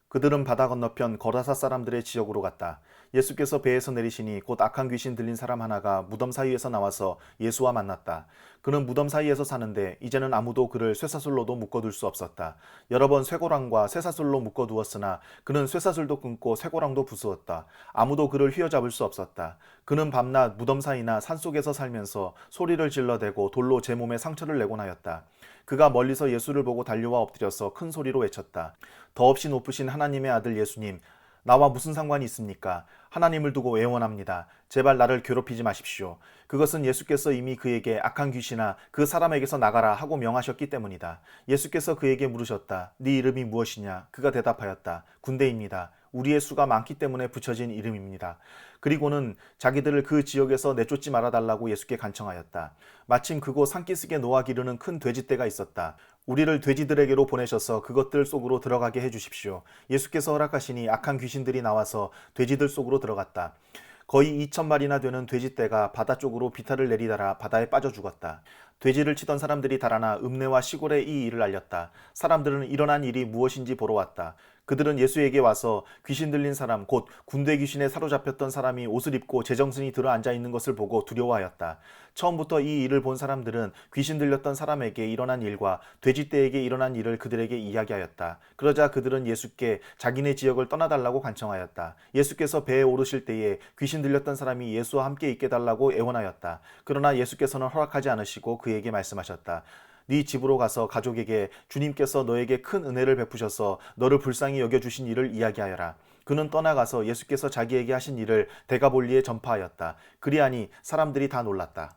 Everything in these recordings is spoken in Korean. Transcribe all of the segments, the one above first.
그들은 바다 건너편 거라사 사람들의 지역으로 갔다. 예수께서 배에서 내리시니 곧 악한 귀신 들린 사람 하나가 무덤 사이에서 나와서 예수와 만났다. 그는 무덤 사이에서 사는데 이제는 아무도 그를 쇠사슬로도 묶어둘 수 없었다. 여러 번 쇠고랑과 쇠사슬로 묶어두었으나 그는 쇠사슬도 끊고 쇠고랑도 부수었다. 아무도 그를 휘어잡을 수 없었다. 그는 밤낮 무덤 사이나 산속에서 살면서 소리를 질러대고 돌로 제 몸에 상처를 내곤 하였다. 그가 멀리서 예수를 보고 달려와 엎드려서 큰 소리로 외쳤다. 더없이 높으신 하나님의 아들 예수님, 나와 무슨 상관이 있습니까? 하나님을 두고 애원합니다. 제발 나를 괴롭히지 마십시오. 그것은 예수께서 이미 그에게 악한 귀신아 그 사람에게서 나가라 하고 명하셨기 때문이다. 예수께서 그에게 물으셨다. 네 이름이 무엇이냐? 그가 대답하였다. 군대입니다. 우리의 수가 많기 때문에 붙여진 이름입니다. 그리고는 자기들을 그 지역에서 내쫓지 말아달라고 예수께 간청하였다. 마침 그곳 산기슭에 놓아 기르는 큰 돼지떼가 있었다. 우리를 돼지들에게로 보내셔서 그것들 속으로 들어가게 해주십시오. 예수께서 허락하시니 악한 귀신들이 나와서 돼지들 속으로 들어갔다. 거의 2,000마리나 되는 돼지떼가 바다 쪽으로 비탈을 내리다라 바다에 빠져 죽었다. 돼지를 치던 사람들이 달아나 읍내와 시골에 이 일을 알렸다. 사람들은 일어난 일이 무엇인지 보러 왔다. 그들은 예수에게 와서 귀신 들린 사람, 곧 군대 귀신에 사로잡혔던 사람이 옷을 입고 제정신이 들어 앉아 있는 것을 보고 두려워하였다. 처음부터 이 일을 본 사람들은 귀신 들렸던 사람에게 일어난 일과 돼지떼에게 일어난 일을 그들에게 이야기하였다. 그러자 그들은 예수께 자기네 지역을 떠나달라고 간청하였다. 예수께서 배에 오르실 때에 귀신 들렸던 사람이 예수와 함께 있게 달라고 애원하였다. 그러나 예수께서는 허락하지 않으시고 그에게 말씀하셨다. 네 집으로 가서 가족에게 주님께서 너에게 큰 은혜를 베푸셔서 너를 불쌍히 여겨주신 일을 이야기하여라. 그는 떠나가서 예수께서 자기에게 하신 일을 데가볼리에 전파하였다. 그리하니 사람들이 다 놀랐다.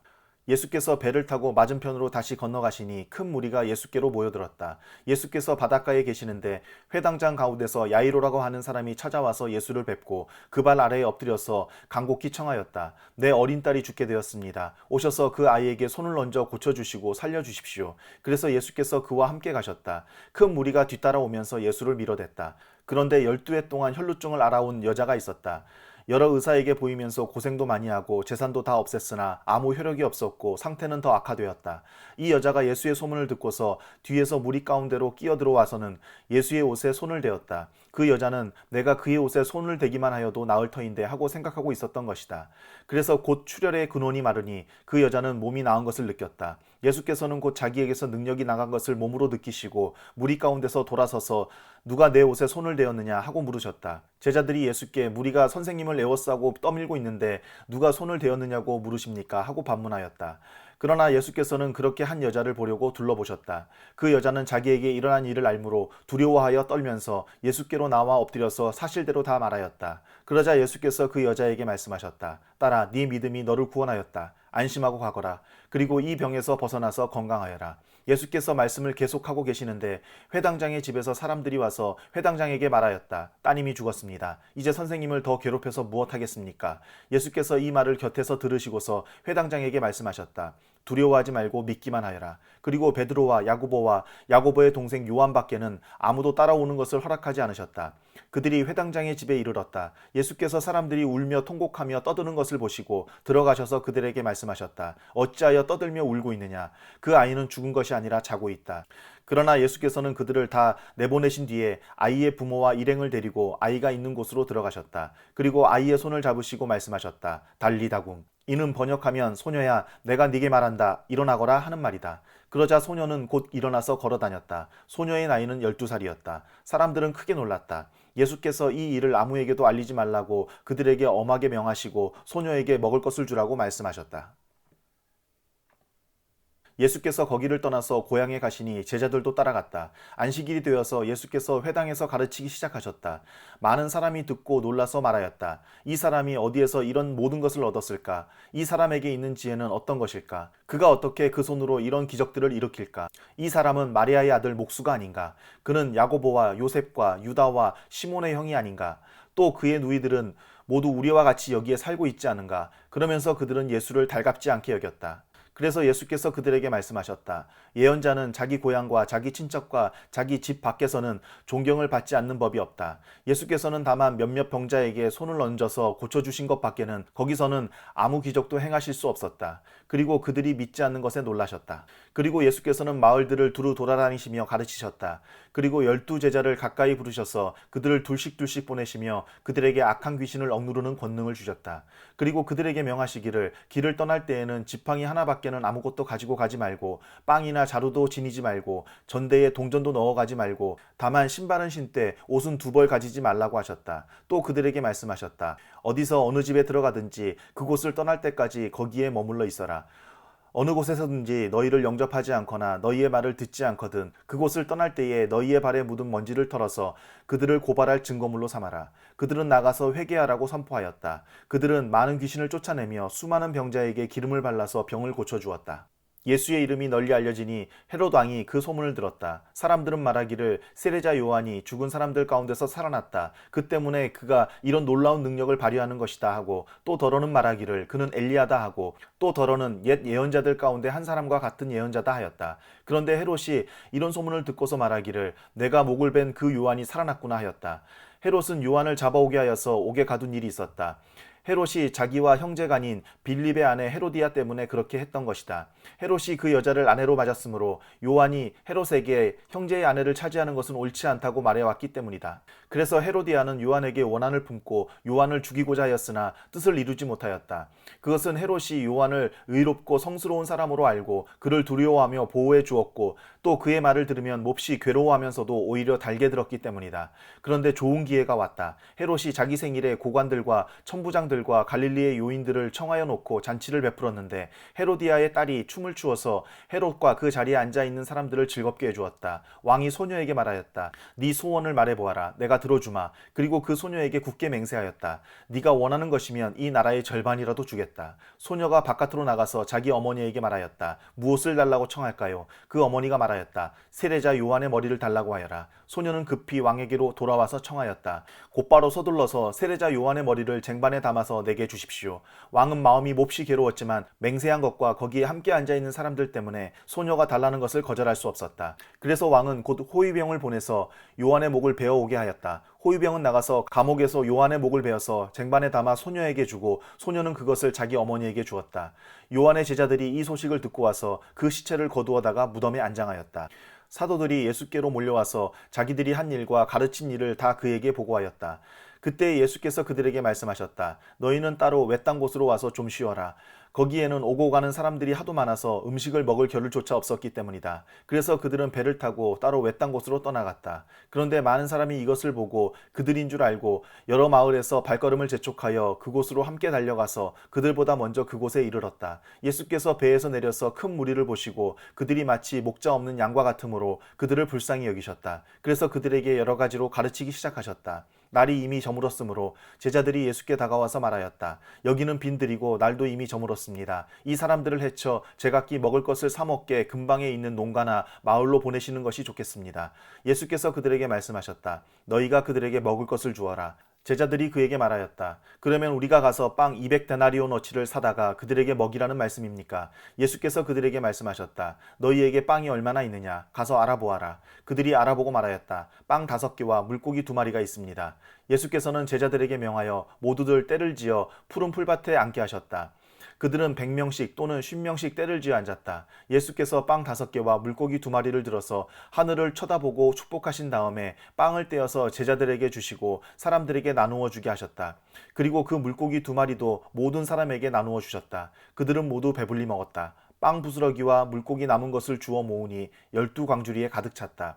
예수께서 배를 타고 맞은편으로 다시 건너가시니 큰 무리가 예수께로 모여들었다. 예수께서 바닷가에 계시는데 회당장 가운데서 야이로라고 하는 사람이 찾아와서 예수를 뵙고 그 발 아래에 엎드려서 간곡히 청하였다. 내 어린 딸이 죽게 되었습니다. 오셔서 그 아이에게 손을 얹어 고쳐주시고 살려주십시오. 그래서 예수께서 그와 함께 가셨다. 큰 무리가 뒤따라오면서 예수를 밀어댔다. 그런데 12해 동안 혈루증을 앓아온 여자가 있었다. 여러 의사에게 보이면서 고생도 많이 하고 재산도 다 없앴으나 아무 효력이 없었고 상태는 더 악화되었다. 이 여자가 예수의 소문을 듣고서 뒤에서 무리 가운데로 끼어들어와서는 예수의 옷에 손을 대었다. 그 여자는 내가 그의 옷에 손을 대기만 하여도 나을 터인데 하고 생각하고 있었던 것이다. 그래서 곧 출혈의 근원이 마르니 그 여자는 몸이 나은 것을 느꼈다. 예수께서는 곧 자기에게서 능력이 나간 것을 몸으로 느끼시고 무리 가운데서 돌아서서 누가 내 옷에 손을 대었느냐 하고 물으셨다. 제자들이 예수께 무리가 선생님을 에워싸고 떠밀고 있는데 누가 손을 대었느냐고 물으십니까? 하고 반문하였다. 그러나 예수께서는 그렇게 한 여자를 보려고 둘러보셨다. 그 여자는 자기에게 일어난 일을 알므로 두려워하여 떨면서 예수께로 나와 엎드려서 사실대로 다 말하였다. 그러자 예수께서 그 여자에게 말씀하셨다. 딸아, 네 믿음이 너를 구원하였다. 안심하고 가거라. 그리고 이 병에서 벗어나서 건강하여라. 예수께서 말씀을 계속하고 계시는데 회당장의 집에서 사람들이 와서 회당장에게 말하였다. 따님이 죽었습니다. 이제 선생님을 더 괴롭혀서 무엇하겠습니까? 예수께서 이 말을 곁에서 들으시고서 회당장에게 말씀하셨다. 두려워하지 말고 믿기만 하여라. 그리고 베드로와 야고보와 야고보의 동생 요한밖에는 아무도 따라오는 것을 허락하지 않으셨다. 그들이 회당장의 집에 이르렀다. 예수께서 사람들이 울며 통곡하며 떠드는 것을 보시고 들어가셔서 그들에게 말씀하셨다. 어찌하여 떠들며 울고 있느냐? 그 아이는 죽은 것이 아니라 자고 있다. 그러나 예수께서는 그들을 다 내보내신 뒤에 아이의 부모와 일행을 데리고 아이가 있는 곳으로 들어가셨다. 그리고 아이의 손을 잡으시고 말씀하셨다. 달리다궁. 이는 번역하면 소녀야 내가 네게 말한다. 일어나거라 하는 말이다. 그러자 소녀는 곧 일어나서 걸어다녔다. 소녀의 나이는 12살이었다. 사람들은 크게 놀랐다. 예수께서 이 일을 아무에게도 알리지 말라고 그들에게 엄하게 명하시고 소녀에게 먹을 것을 주라고 말씀하셨다. 예수께서 거기를 떠나서 고향에 가시니 제자들도 따라갔다. 안식일이 되어서 예수께서 회당에서 가르치기 시작하셨다. 많은 사람이 듣고 놀라서 말하였다. 이 사람이 어디에서 이런 모든 것을 얻었을까? 이 사람에게 있는 지혜는 어떤 것일까? 그가 어떻게 그 손으로 이런 기적들을 일으킬까? 이 사람은 마리아의 아들 목수가 아닌가? 그는 야고보와 요셉과 유다와 시몬의 형이 아닌가? 또 그의 누이들은 모두 우리와 같이 여기에 살고 있지 않은가? 그러면서 그들은 예수를 달갑지 않게 여겼다. 그래서 예수께서 그들에게 말씀하셨다. 예언자는 자기 고향과 자기 친척과 자기 집 밖에서는 존경을 받지 않는 법이 없다. 예수께서는 다만 몇몇 병자에게 손을 얹어서 고쳐주신 것 밖에는 거기서는 아무 기적도 행하실 수 없었다. 그리고 그들이 믿지 않는 것에 놀라셨다. 그리고 예수께서는 마을들을 두루 돌아다니시며 가르치셨다. 그리고 12제자를 가까이 부르셔서 그들을 둘씩 보내시며 그들에게 악한 귀신을 억누르는 권능을 주셨다. 그리고 그들에게 명하시기를 길을 떠날 때에는 지팡이 하나밖에는 아무것도 가지고 가지 말고 빵이나 자루도 지니지 말고 전대에 동전도 넣어가지 말고 다만 신발은 신되 옷은 2벌 가지지 말라고 하셨다. 또 그들에게 말씀하셨다. 어디서 어느 집에 들어가든지 그곳을 떠날 때까지 거기에 머물러 있어라. 어느 곳에서든지 너희를 영접하지 않거나 너희의 말을 듣지 않거든 그곳을 떠날 때에 너희의 발에 묻은 먼지를 털어서 그들을 고발할 증거물로 삼아라. 그들은 나가서 회개하라고 선포하였다. 그들은 많은 귀신을 쫓아내며 수많은 병자에게 기름을 발라서 병을 고쳐주었다. 예수의 이름이 널리 알려지니 헤롯 왕이 그 소문을 들었다. 사람들은 말하기를 세례자 요한이 죽은 사람들 가운데서 살아났다. 그 때문에 그가 이런 놀라운 능력을 발휘하는 것이다 하고 또 더러는 말하기를 그는 엘리야다 하고 또 더러는 옛 예언자들 가운데 한 사람과 같은 예언자다 하였다. 그런데 헤롯이 이런 소문을 듣고서 말하기를 내가 목을 벤 그 요한이 살아났구나 하였다. 헤롯은 요한을 잡아오게 하여서 옥에 가둔 일이 있었다. 헤롯이 자기와 형제가 아닌 빌립의 아내 헤로디아 때문에 그렇게 했던 것이다. 헤롯이 그 여자를 아내로 맞았으므로 요한이 헤롯에게 형제의 아내를 차지하는 것은 옳지 않다고 말해왔기 때문이다. 그래서 헤로디아는 요한에게 원한을 품고 요한을 죽이고자 하였으나 뜻을 이루지 못하였다. 그것은 헤롯이 요한을 의롭고 성스러운 사람으로 알고 그를 두려워하며 보호해 주었고 또 그의 말을 들으면 몹시 괴로워하면서도 오히려 달게 들었기 때문이다. 그런데 좋은 기회가 왔다. 헤롯이 자기 생일에 고관들과 천부장들과 갈릴리의 요인들을 청하여 놓고 잔치를 베풀었는데 헤로디아의 딸이 춤을 추어서 헤롯과 그 자리에 앉아있는 사람들을 즐겁게 해주었다. 왕이 소녀에게 말하였다. 네 소원을 말해보아라. 내가 들어주마. 그리고 그 소녀에게 굳게 맹세하였다. 네가 원하는 것이면 이 나라의 절반이라도 주겠다. 소녀가 바깥으로 나가서 자기 어머니에게 말하였다. 무엇을 달라고 청할까요? 그 어머니가 말하였다. 세례자 요한의 머리를 달라고 하여라. 소녀는 급히 왕에게로 돌아와서 청하였다. 곧바로 서둘러서 세례자 요한의 머리를 쟁반에 담아서 내게 주십시오. 왕은 마음이 몹시 괴로웠지만 맹세한 것과 거기에 함께 앉아있는 사람들 때문에 소녀가 달라는 것을 거절할 수 없었다. 그래서 왕은 곧 호위병을 보내서 요한의 목을 베어오게 하였다. 호위병은 나가서 감옥에서 요한의 목을 베어서 쟁반에 담아 소녀에게 주고 소녀는 그것을 자기 어머니에게 주었다. 요한의 제자들이 이 소식을 듣고 와서 그 시체를 거두어다가 무덤에 안장하였다. 사도들이 예수께로 몰려와서 자기들이 한 일과 가르친 일을 다 그에게 보고하였다. 그때 예수께서 그들에게 말씀하셨다. 너희는 따로 외딴 곳으로 와서 좀 쉬어라. 거기에는 오고 가는 사람들이 하도 많아서 음식을 먹을 겨를조차 없었기 때문이다. 그래서 그들은 배를 타고 따로 외딴 곳으로 떠나갔다. 그런데 많은 사람이 이것을 보고 그들인 줄 알고 여러 마을에서 발걸음을 재촉하여 그곳으로 함께 달려가서 그들보다 먼저 그곳에 이르렀다. 예수께서 배에서 내려서 큰 무리를 보시고 그들이 마치 목자 없는 양과 같으므로 그들을 불쌍히 여기셨다. 그래서 그들에게 여러 가지로 가르치기 시작하셨다. 날이 이미 저물었으므로 제자들이 예수께 다가와서 말하였다. 여기는 빈들이고 날도 이미 저물었습니다. 이 사람들을 해쳐 제각기 먹을 것을 사 먹게 근방에 있는 농가나 마을로 보내시는 것이 좋겠습니다. 예수께서 그들에게 말씀하셨다. 너희가 그들에게 먹을 것을 주어라. 제자들이 그에게 말하였다. 그러면 우리가 가서 빵 200데나리오너치를 사다가 그들에게 먹이라는 말씀입니까? 예수께서 그들에게 말씀하셨다. 너희에게 빵이 얼마나 있느냐? 가서 알아보아라. 그들이 알아보고 말하였다. 빵 5개와 물고기 2마리가 있습니다. 예수께서는 제자들에게 명하여 모두들 떼를 지어 푸른 풀밭에 앉게 하셨다. 그들은 100명씩 또는 50명씩 떼를 지어 앉았다. 예수께서 빵 5개와 물고기 2마리를 들어서 하늘을 쳐다보고 축복하신 다음에 빵을 떼어서 제자들에게 주시고 사람들에게 나누어 주게 하셨다. 그리고 그 물고기 2마리도 모든 사람에게 나누어 주셨다. 그들은 모두 배불리 먹었다. 빵 부스러기와 물고기 남은 것을 주워 모으니 12광주리에 가득 찼다.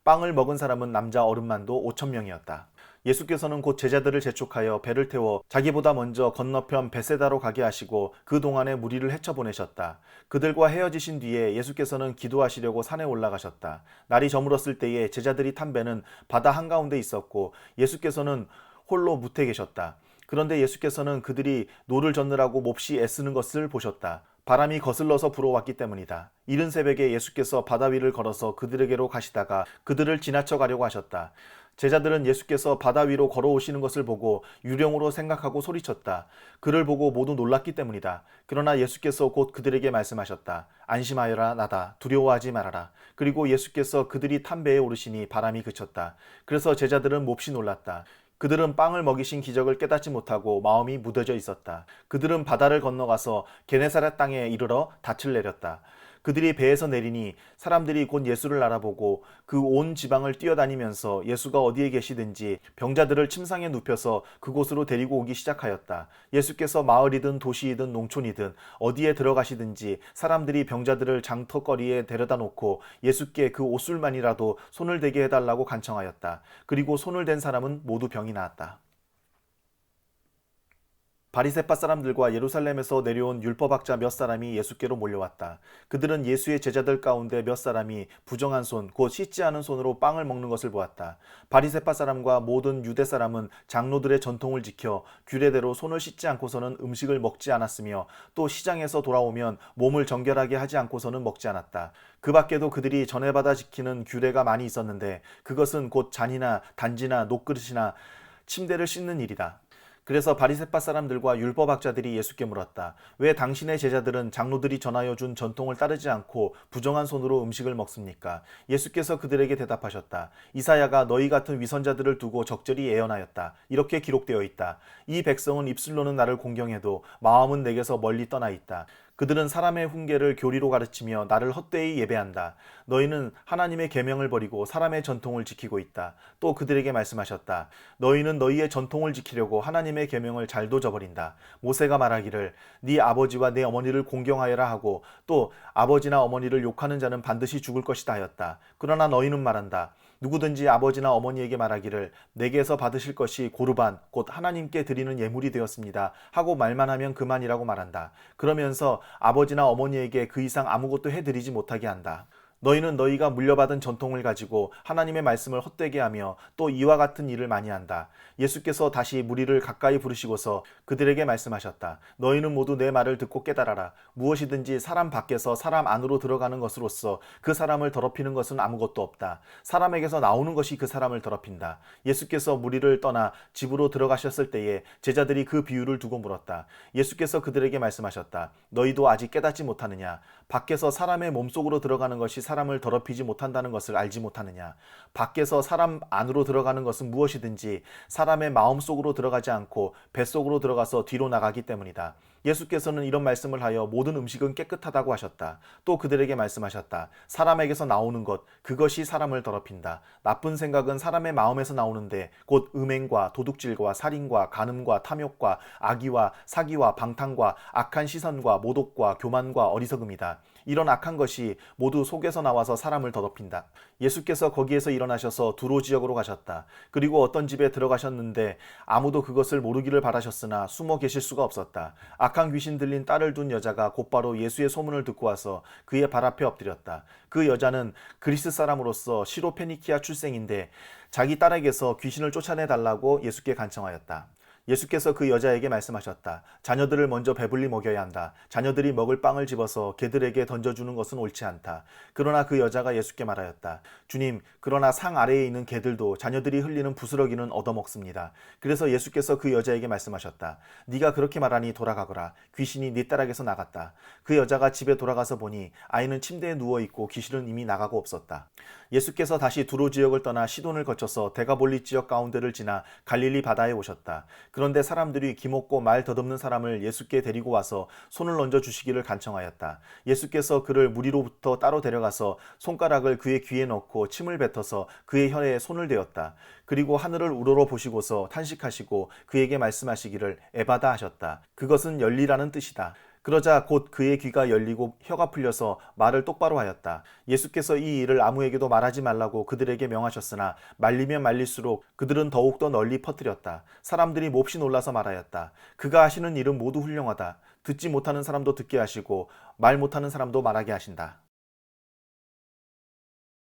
빵을 먹은 사람은 남자 어른만도 5,000명이었다. 예수께서는 곧 제자들을 재촉하여 배를 태워 자기보다 먼저 건너편 베세다로 가게 하시고 그 동안에 무리를 헤쳐보내셨다. 그들과 헤어지신 뒤에 예수께서는 기도하시려고 산에 올라가셨다. 날이 저물었을 때에 제자들이 탄 배는 바다 한가운데 있었고 예수께서는 홀로 무태 계셨다. 그런데 예수께서는 그들이 노를 젓느라고 몹시 애쓰는 것을 보셨다. 바람이 거슬러서 불어왔기 때문이다. 이른 새벽에 예수께서 바다 위를 걸어서 그들에게로 가시다가 그들을 지나쳐 가려고 하셨다. 제자들은 예수께서 바다 위로 걸어오시는 것을 보고 유령으로 생각하고 소리쳤다. 그를 보고 모두 놀랐기 때문이다. 그러나 예수께서 곧 그들에게 말씀하셨다. 안심하여라 나다. 두려워하지 말아라. 그리고 예수께서 그들이 탄 배에 오르시니 바람이 그쳤다. 그래서 제자들은 몹시 놀랐다. 그들은 빵을 먹이신 기적을 깨닫지 못하고 마음이 무뎌져 있었다. 그들은 바다를 건너가서 게네사렛 땅에 이르러 닻을 내렸다. 그들이 배에서 내리니 사람들이 곧 예수를 알아보고 그 온 지방을 뛰어다니면서 예수가 어디에 계시든지 병자들을 침상에 눕혀서 그곳으로 데리고 오기 시작하였다. 예수께서 마을이든 도시이든 농촌이든 어디에 들어가시든지 사람들이 병자들을 장터거리에 데려다 놓고 예수께 그 옷술만이라도 손을 대게 해달라고 간청하였다. 그리고 손을 댄 사람은 모두 병이 나았다. 바리새파 사람들과 예루살렘에서 내려온 율법학자 몇 사람이 예수께로 몰려왔다. 그들은 예수의 제자들 가운데 몇 사람이 부정한 손, 곧 씻지 않은 손으로 빵을 먹는 것을 보았다. 바리새파 사람과 모든 유대 사람은 장로들의 전통을 지켜 규례대로 손을 씻지 않고서는 음식을 먹지 않았으며 또 시장에서 돌아오면 몸을 정결하게 하지 않고서는 먹지 않았다. 그 밖에도 그들이 전해받아 지키는 규례가 많이 있었는데 그것은 곧 잔이나 단지나 녹그릇이나 침대를 씻는 일이다. 그래서 바리새파 사람들과 율법학자들이 예수께 물었다. 왜 당신의 제자들은 장로들이 전하여 준 전통을 따르지 않고 부정한 손으로 음식을 먹습니까? 예수께서 그들에게 대답하셨다. 이사야가 너희 같은 위선자들을 두고 적절히 예언하였다. 이렇게 기록되어 있다. 이 백성은 입술로는 나를 공경해도 마음은 내게서 멀리 떠나 있다. 그들은 사람의 훈계를 교리로 가르치며 나를 헛되이 예배한다. 너희는 하나님의 계명을 버리고 사람의 전통을 지키고 있다. 또 그들에게 말씀하셨다. 너희는 너희의 전통을 지키려고 하나님의 계명을 잘도 저버린다. 모세가 말하기를 네 아버지와 네 어머니를 공경하여라 하고 또 아버지나 어머니를 욕하는 자는 반드시 죽을 것이다 하였다. 그러나 너희는 말한다. 누구든지 아버지나 어머니에게 말하기를 내게서 받으실 것이 고르반 곧 하나님께 드리는 예물이 되었습니다 하고 말만 하면 그만이라고 말한다. 그러면서 아버지나 어머니에게 그 이상 아무것도 해드리지 못하게 한다. 너희는 너희가 물려받은 전통을 가지고 하나님의 말씀을 헛되게 하며 또 이와 같은 일을 많이 한다. 예수께서 다시 무리를 가까이 부르시고서 그들에게 말씀하셨다. 너희는 모두 내 말을 듣고 깨달아라. 무엇이든지 사람 밖에서 사람 안으로 들어가는 것으로서 그 사람을 더럽히는 것은 아무것도 없다. 사람에게서 나오는 것이 그 사람을 더럽힌다. 예수께서 무리를 떠나 집으로 들어가셨을 때에 제자들이 그 비유를 두고 물었다. 예수께서 그들에게 말씀하셨다. 너희도 아직 깨닫지 못하느냐? 밖에서 사람의 몸속으로 들어가는 것이 사람을 더럽히지 못한다는 것을 알지 못하느냐? 밖에서 사람 안으로 들어가는 것은 무엇이든지 사람의 마음속으로 들어가지 않고 뱃속으로 들어가서 뒤로 나가기 때문이다. 예수께서는 이런 말씀을 하여 모든 음식은 깨끗하다고 하셨다. 또 그들에게 말씀하셨다. 사람에게서 나오는 것, 그것이 사람을 더럽힌다. 나쁜 생각은 사람의 마음에서 나오는데 곧 음행과 도둑질과 살인과 간음과 탐욕과 악의와 사기와 방탕과 악한 시선과 모독과 교만과 어리석음이다. 이런 악한 것이 모두 속에서 나와서 사람을 더럽힌다. 예수께서 거기에서 일어나셔서 두로 지역으로 가셨다. 그리고 어떤 집에 들어가셨는데 아무도 그것을 모르기를 바라셨으나 숨어 계실 수가 없었다. 악한 귀신 들린 딸을 둔 여자가 곧바로 예수의 소문을 듣고 와서 그의 발 앞에 엎드렸다. 그 여자는 그리스 사람으로서 시로페니키아 출생인데 자기 딸에게서 귀신을 쫓아내달라고 예수께 간청하였다. 예수께서 그 여자에게 말씀하셨다. 자녀들을 먼저 배불리 먹여야 한다. 자녀들이 먹을 빵을 집어서 개들에게 던져주는 것은 옳지 않다. 그러나 그 여자가 예수께 말하였다. 주님, 그러나 상 아래에 있는 개들도 자녀들이 흘리는 부스러기는 얻어먹습니다. 그래서 예수께서 그 여자에게 말씀하셨다. 네가 그렇게 말하니 돌아가거라. 귀신이 네 딸에게서 나갔다. 그 여자가 집에 돌아가서 보니 아이는 침대에 누워있고 귀신은 이미 나가고 없었다. 예수께서 다시 두로 지역을 떠나 시돈을 거쳐서 데가볼리 지역 가운데를 지나 갈릴리 바다에 오셨다. 그런데 사람들이 기먹고 말 더듬는 사람을 예수께 데리고 와서 손을 얹어 주시기를 간청하였다. 예수께서 그를 무리로부터 따로 데려가서 손가락을 그의 귀에 넣고 침을 뱉어서 그의 혀에 손을 대었다. 그리고 하늘을 우러러 보시고서 탄식하시고 그에게 말씀하시기를 에바다 하셨다. 그것은 열리라는 뜻이다. 그러자 곧 그의 귀가 열리고 혀가 풀려서 말을 똑바로 하였다. 예수께서 이 일을 아무에게도 말하지 말라고 그들에게 명하셨으나 말리면 말릴수록 그들은 더욱더 널리 퍼뜨렸다. 사람들이 몹시 놀라서 말하였다. 그가 하시는 일은 모두 훌륭하다. 듣지 못하는 사람도 듣게 하시고 말 못하는 사람도 말하게 하신다.